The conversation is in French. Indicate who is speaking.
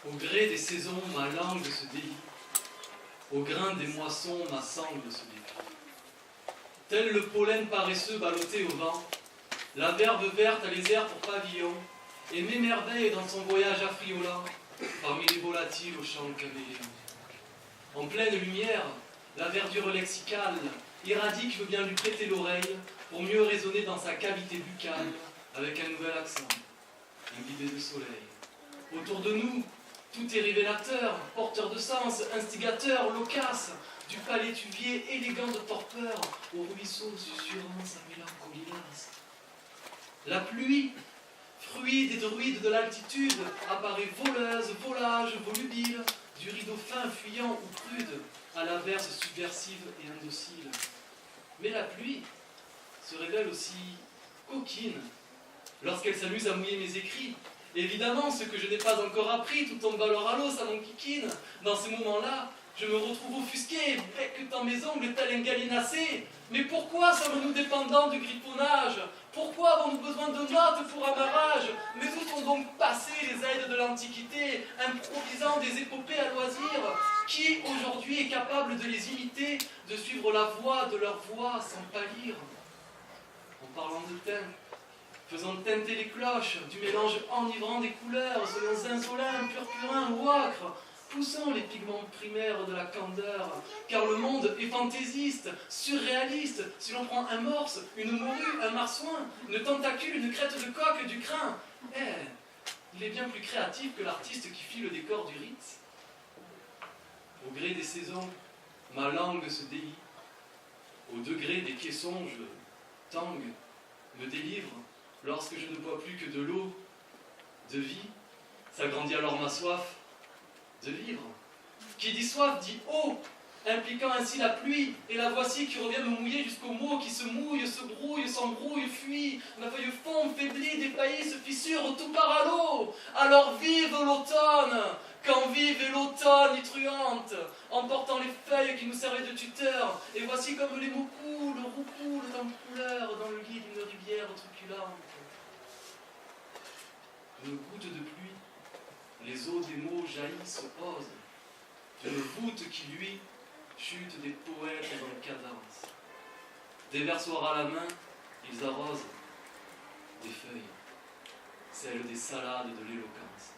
Speaker 1: Au gré des saisons, ma langue se délie. Au grain des moissons, ma sangle se déplie. Tel le pollen paresseux ballotté au vent, la verve verte a les airs pour pavillon, et m'émerveille dans son voyage affriolant, parmi les volatiles au chant caméléon. En pleine lumière, la verdure lexicale irradie que je veux bien lui prêter l'oreille, pour mieux résonner dans sa cavité buccale, avec un nouvel accent, imbibé de soleil. Autour de nous, tout est révélateur, porteur de sens, instigateur, loquace, du palétuvier élégant de torpeur, au ruisseau susurrant sa mélancolie lasse. La pluie, fruit des druides de l'altitude, apparaît voleuse, volage, volubile, du rideau fin, fuyant ou prude, à l'averse subversive et indocile. Mais la pluie se révèle aussi coquine, lorsqu'elle s'amuse à mouiller mes écrits. Évidemment, ce que je n'ai pas encore appris, tout tombe alors à l'eau, ça m'enquiquine. Dans ces moments-là, je me retrouve offusqué, bec dans mes ongles, tel un gallinacé. Mais pourquoi sommes-nous dépendants du gripponnage? Pourquoi avons-nous besoin de notes pour amarrage? Mais où sont donc passés les aides de l'Antiquité, improvisant des épopées à loisir? Qui aujourd'hui est capable de les imiter, de suivre la voie de leur voix sans pâlir? En parlant de teint, faisant teinter les cloches du mélange enivrant des couleurs, soyons insolents, purpurins ou âcres, poussons les pigments primaires de la candeur, car le monde est fantaisiste, surréaliste, si l'on prend un morse, une morue, un marsouin, une tentacule, une crête de coq, du crin, il est bien plus créatif que l'artiste qui fit le décor du Ritz. Au gré des saisons, ma langue se délie, au degré des caissons, je tangue, me délivre, lorsque je ne bois plus que de l'eau, de vie, s'agrandit alors ma soif de vivre. Qui dit soif dit eau, impliquant ainsi la pluie, et la voici qui revient me mouiller jusqu'aux mots qui se mouillent, se brouillent, s'embrouillent, fuient. Ma feuille fond, faiblit, défaillit, se fissure, tout part à l'eau. Alors vive l'automne, quand vive l'automne truante, emportant les feuilles qui nous servaient de tuteurs. Et voici comme les mots coulent, roucoulent en couleur dans le lit d'une rivière truculente. D'une goutte de pluie, les eaux des mots jaillissent, osent. D'une voûte qui, lui, chute des poètes en cadence. Des versoirs à la main, ils arrosent des feuilles, celles des salades de l'éloquence.